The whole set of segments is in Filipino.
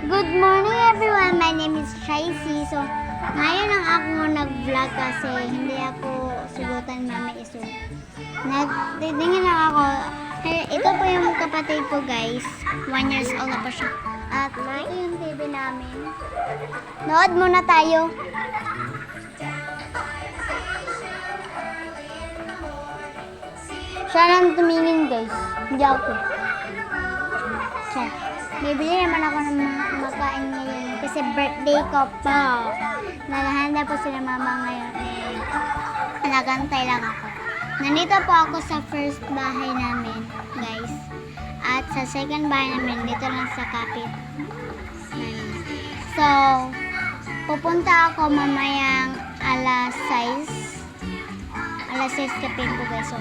Good morning everyone, my name is Tracy. So, ngayon lang ako nag-vlog kasi hindi ako sugutan mami isug. Nagtitingin lang ako. Ito po yung kapatid ko guys. 1 years old na pa siya. At ito yung TV namin. Nood muna tayo. Siya lang tumingin guys. Hindi ako. Siya. Bibili naman ako ng mga makain ngayon kasi birthday ko po. Naghahanda po sila mama ngayon. Nagantay lang ako. Nandito po ako sa first bahay namin, guys. At sa second bahay namin, dito lang sa kapit. So, pupunta ako mamayang alas 6. Alas 6 kapit po guys. So,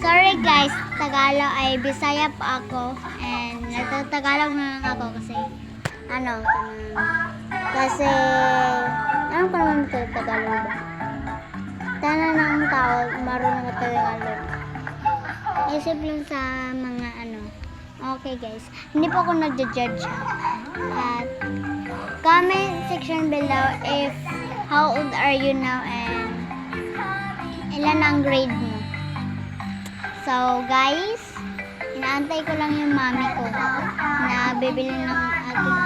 sorry guys, Tagalog ay Bisaya pa ako. And nagtatagalog na lang ako kasi ano ko naman ito Tagalog ba? Tana ng tao marunong na Tagalog. Isip lang sa mga ano. Okay guys, hindi po ako nagja-judge. At comment section below if how old are you now and ilan ang grade mo. So guys, inaantay ko lang yung mami ko na bibili ng aking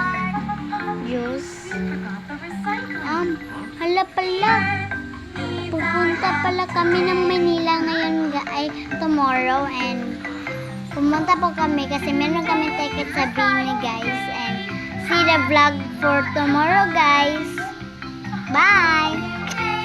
juice. Hala pala, pupunta pala kami ng Manila ngayon ay tomorrow and pumunta po kami kasi meron kami ticket sa Bini guys and see the vlog for tomorrow guys. Bye!